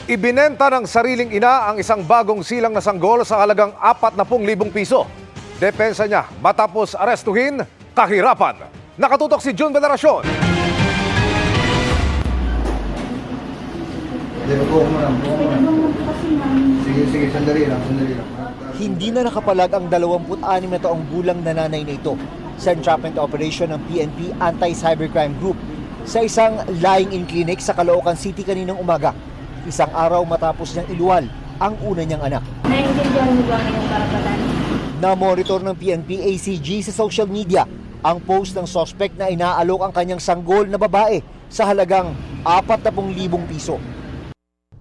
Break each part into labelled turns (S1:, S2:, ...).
S1: Ibinenta ng sariling ina ang isang bagong silang na sanggol sa halagang 40,000 piso. Depensa niya matapos arestuhin, kahirapan. Nakatutok si June Veneracion.
S2: Sige, sandali lang.
S3: Hindi na nakapalag ang 26 na taong gulang na nanay na ito sa entrapment operation ng PNP Anti-Cybercrime Group sa isang lying-in clinic sa Caloocan City kaninang umaga. Isang araw matapos niyang iluwal ang una niyang anak.
S4: Naiintindihan mo ba ang karapatan?
S3: Na-monitor ng PNP ACG sa social media ang post ng suspect na inaalok ang kanyang sanggol na babae sa halagang 40,000 piso.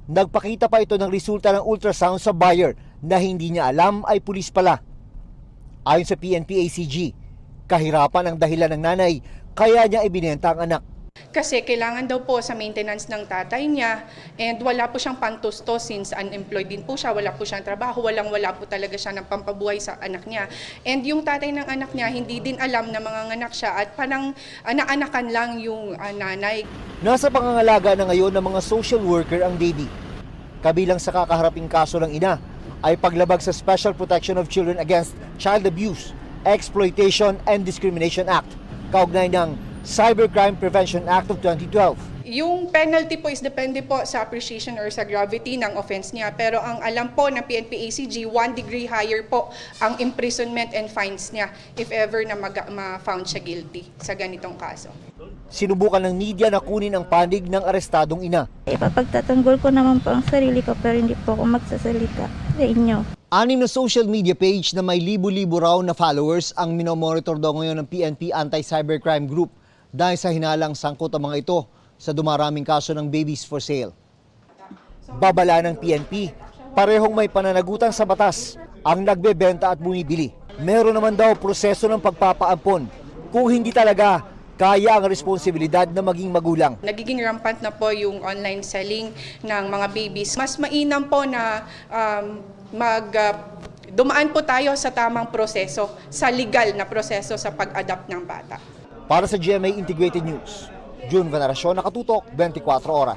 S3: Nagpakita pa ito ng resulta ng ultrasound sa buyer na hindi niya alam ay pulis pala. Ayon sa PNP ACG, kahirapan ang dahilan ng nanay kaya niya ibinenta ang anak.
S5: Kasi kailangan daw po sa maintenance ng tatay niya and wala po siyang pantustos since unemployed din po siya, wala po siyang trabaho, wala po talaga siya ng pampabuhay sa anak niya. And yung tatay ng anak niya hindi din alam na manganganak siya at parang naanakan lang yung nanay.
S3: Nasa pangangalaga na ngayon ng mga social worker ang baby. Kabilang sa kakaharaping kaso ng ina ay paglabag sa Special Protection of Children Against Child Abuse, Exploitation and Discrimination Act, kaugnay ng Cybercrime Prevention Act of 2012.
S5: Yung penalty po is depende po sa appreciation or sa gravity ng offense niya. Pero ang alam po ng PNP ACG, 1 degree higher po ang imprisonment and fines niya if ever na ma-found siya guilty sa ganitong kaso.
S3: Sinubukan ng media na kunin ang panig ng arestadong ina.
S4: Ipapagtatanggol ko naman po ang sarili ko pero hindi po ako magsasalita sa inyo.
S3: 6 na social media page na may libu-libo raw na followers ang minomonitor daw ngayon ng PNP Anti-Cybercrime Group dahil sa hinalang sangkot ang mga ito sa dumaraming kaso ng babies for sale. Babala ng PNP, parehong may pananagutan sa batas ang nagbebenta at bumibili. Meron naman daw proseso ng pagpapaampon kung hindi talaga kaya ang responsibilidad na maging magulang.
S5: Nagiging rampant na po yung online selling ng mga babies. Mas mainam po na dumaan po tayo sa tamang proseso, sa legal na proseso sa pag-adapt ng bata.
S3: Para sa GMA Integrated News, June Veneracion, Nakatutok, 24 Oras.